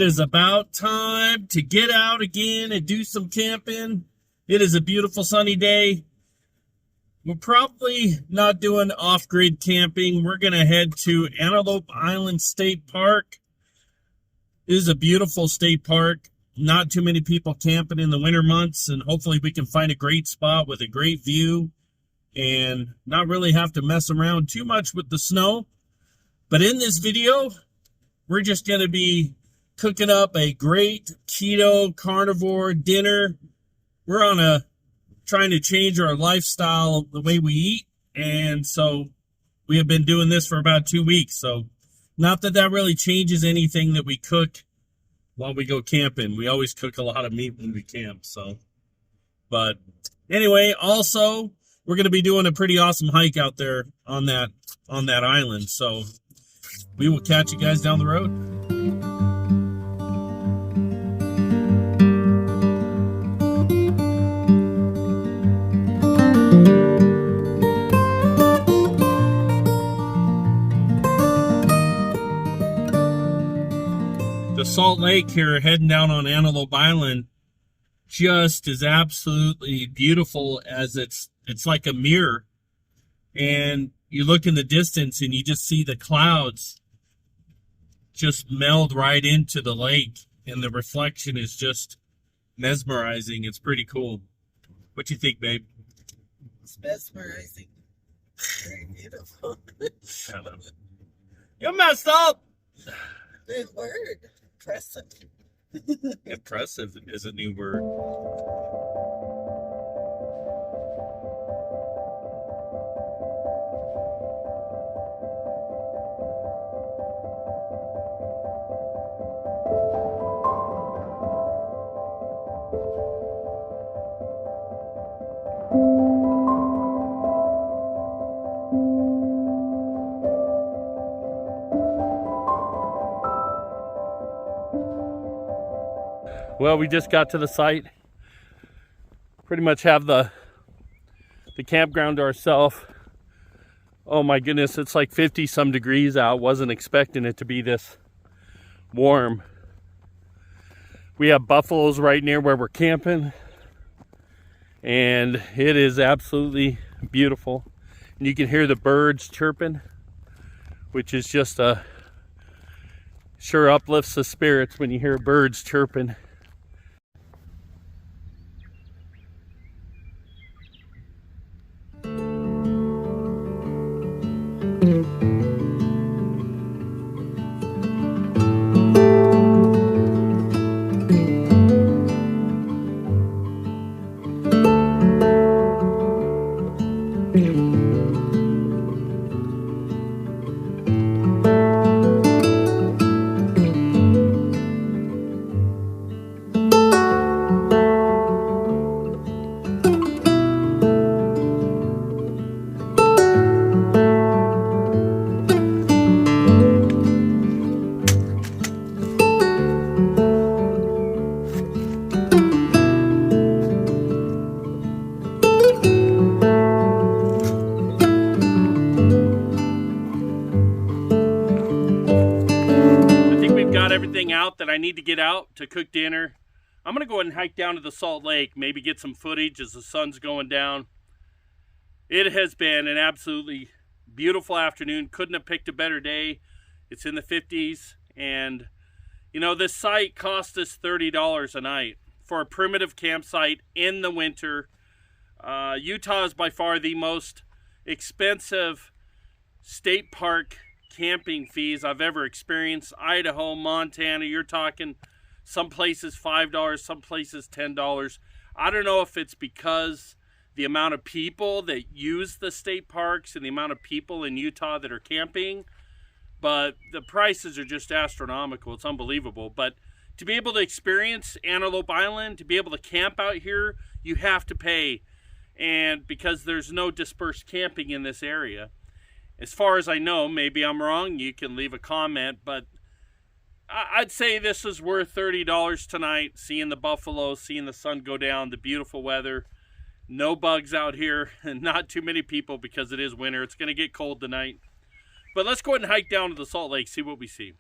It is about time to get out again and do some camping. It is a beautiful sunny day. We're probably not doing off-grid camping. We're going to head to Antelope Island State Park. It is a beautiful state park. Not too many people camping in the winter months, and hopefully we can find a great spot with a great view and not really have to mess around too much with the snow. But in this video, we're just going to be cooking up a great keto carnivore dinner. We're on trying to change our lifestyle, the way we eat, and so we have been doing this for about 2 weeks. So not that that really changes anything that we cook while we go camping. We always cook a lot of meat when we camp. So, but anyway, also we're going to be doing a pretty awesome hike out there on that island. So we will catch you guys down the road. The Salt Lake here, heading down on Antelope Island, just is absolutely beautiful, as it's like a mirror. And you look in the distance and you just see the clouds just meld right into the lake, and the reflection is just mesmerizing. It's pretty cool. What you think, babe? It's mesmerizing. Very beautiful. You messed up. Good word. Impressive. Impressive is a new word. Well, we just got to the site. Pretty much have the campground to ourselves. Oh my goodness, it's like 50 some degrees out. Wasn't expecting it to be this warm. We have buffaloes right near where we're camping, and it is absolutely beautiful. And you can hear the birds chirping, which is just sure uplifts the spirits when you hear birds chirping. Everything out that I need to get out to cook dinner. I'm gonna go ahead and hike down to the Salt Lake, maybe get some footage as the sun's going down. It has been an absolutely beautiful afternoon. Couldn't have picked a better day. It's in the 50s, and you know, this site cost us $30 a night for a primitive campsite in the winter. Utah is by far the most expensive state park camping fees I've ever experienced. Idaho, Montana, you're talking some places $5, some places $10. I don't know if it's because the amount of people that use the state parks and the amount of people in Utah that are camping, but the prices are just astronomical. It's unbelievable. But to be able to experience Antelope Island, to be able to camp out here, you have to pay. And because there's no dispersed camping in this area, as far as I know, maybe I'm wrong, you can leave a comment, but I'd say this is worth $30 tonight, seeing the buffalo, seeing the sun go down, the beautiful weather, no bugs out here, and not too many people because it is winter. It's going to get cold tonight. But let's go ahead and hike down to the Salt Lake, see what we see.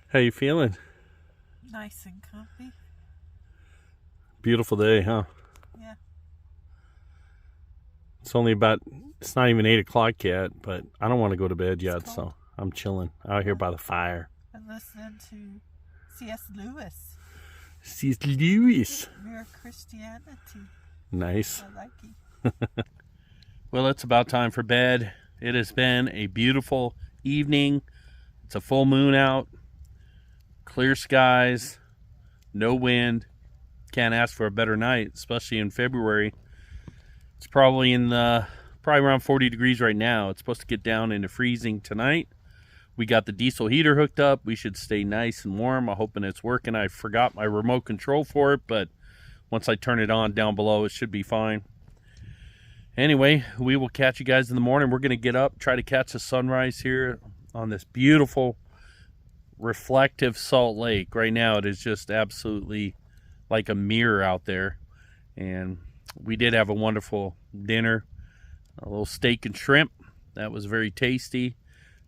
How you feeling? Nice and comfy. Beautiful day, huh? Yeah. It's not even 8 o'clock yet, but I don't want to go to bed yet, so I'm chilling out here by the fire. And listening to C.S. Lewis. C.S. Lewis. Mere Christianity. Nice. I like it. Well, it's about time for bed. It has been a beautiful evening. It's a full moon out. Clear skies. No wind. Can't ask for a better night, especially in February. It's probably around 40 degrees right now. It's supposed to get down into freezing tonight. We got the diesel heater hooked up. We should stay nice and warm. I'm hoping it's working. I forgot my remote control for it, but once I turn it on down below, it should be fine. Anyway, we will catch you guys in the morning. We're going to get up, try to catch the sunrise here on this beautiful reflective salt lake. Right now, it is just absolutely like a mirror out there. And we did have a wonderful dinner, a little steak and shrimp. That was very tasty.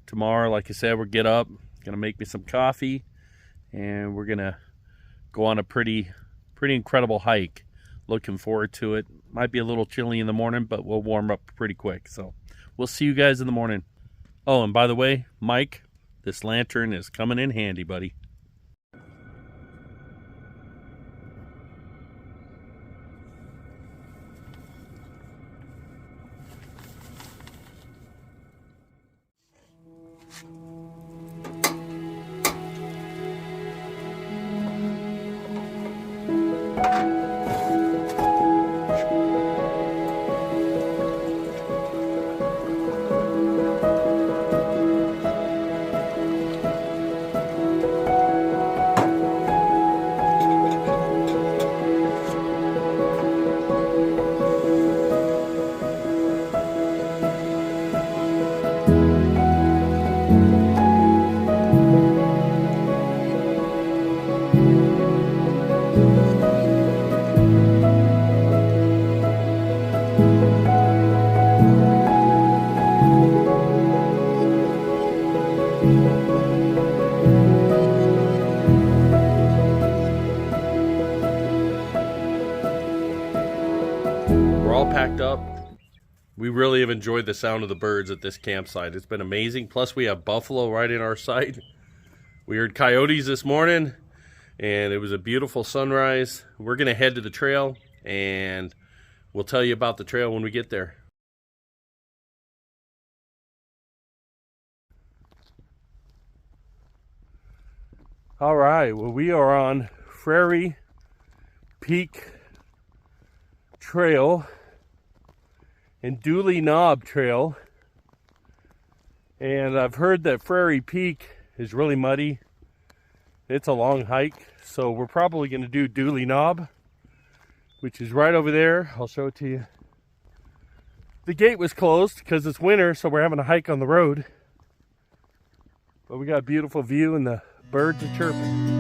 Tomorrow, like I said, we'll get up, going to make me some coffee, and we're going to go on a pretty incredible hike. Looking forward to it. Might be a little chilly in the morning, but we'll warm up pretty quick. So we'll see you guys in the morning. Oh, and by the way, Mike, this lantern is coming in handy, buddy. We're all packed up. We really have enjoyed the sound of the birds at this campsite. It's been amazing. Plus, we have buffalo right in our sight. We heard coyotes this morning, and it was a beautiful sunrise. We're going to head to the trail, and we'll tell you about the trail when we get there. All right, well, we are on Prairie Peak Trail and Dooley Knob Trail, and I've heard that Prairie Peak is really muddy. It's a long hike, so we're probably going to do Dooley Knob, which is right over there. I'll show it to you. The gate was closed because it's winter, so we're having a hike on the road, but we got a beautiful view and the birds are chirping.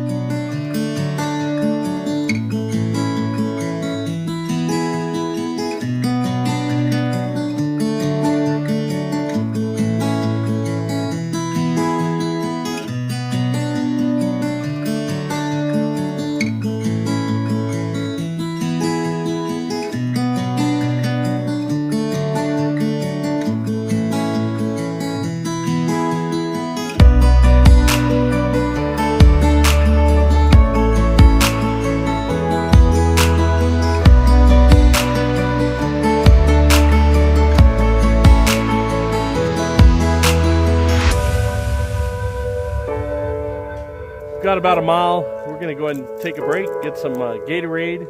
Got about a mile. We're gonna go ahead and take a break, get some Gatorade.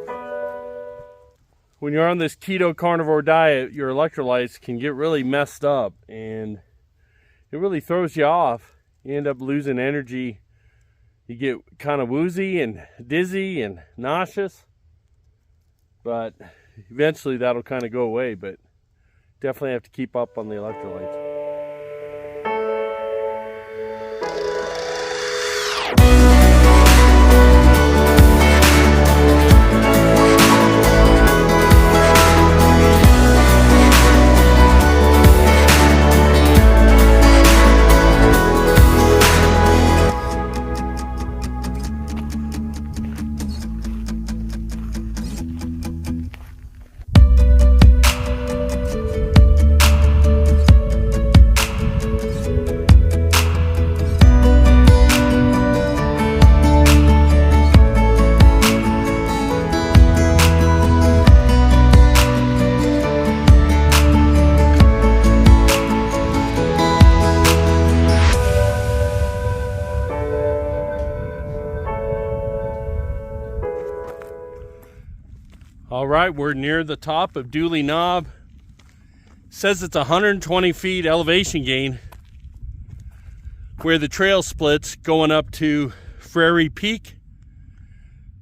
When you're on this keto carnivore diet, your electrolytes can get really messed up and it really throws you off. You end up losing energy. You get kind of woozy and dizzy and nauseous, but eventually that'll kind of go away, but definitely have to keep up on the electrolytes. All right, we're near the top of Dooley Knob. Says it's 120 feet elevation gain where the trail splits going up to Frary Peak.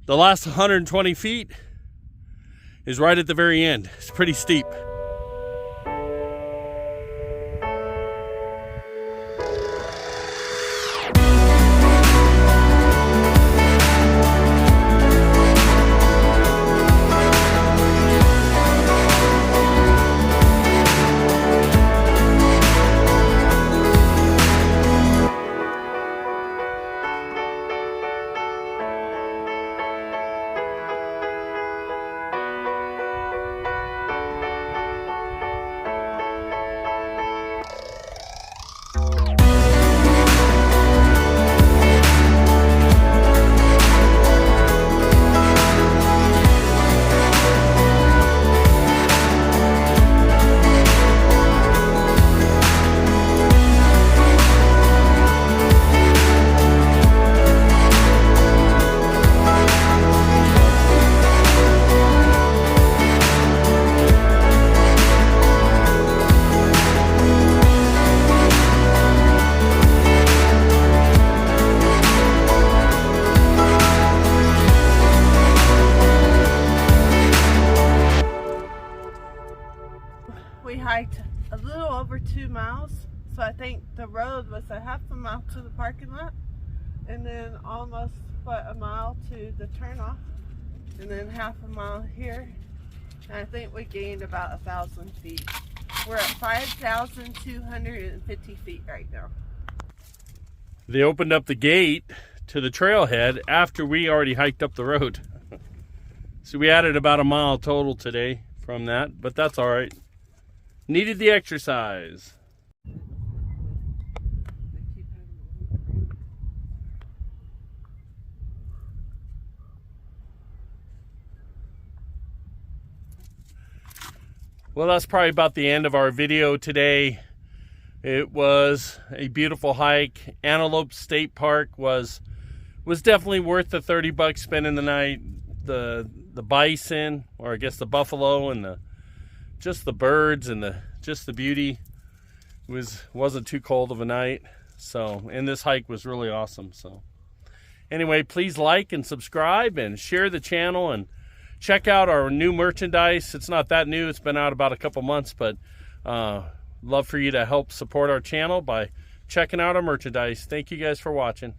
The last 120 feet is right at the very end. It's pretty steep. We hiked a little over 2 miles, so I think the road was a half a mile to the parking lot, and then almost a mile to the turnoff, and then half a mile here, and I think we gained about 1,000 feet. We're at 5,250 feet right now. They opened up the gate to the trailhead after we already hiked up the road. So we added about a mile total today from that, but that's all right. Needed the exercise. Well, that's probably about the end of our video today. It was a beautiful hike. Antelope State Park was definitely worth the $30 spending the night. The bison, or I guess the buffalo, and just the birds and just the beauty wasn't too cold of a night. So, and this hike was really awesome. So anyway, please like and subscribe and share the channel and check out our new merchandise. It's not that new, it's been out about a couple months, but love for you to help support our channel by checking out our merchandise. Thank you guys for watching.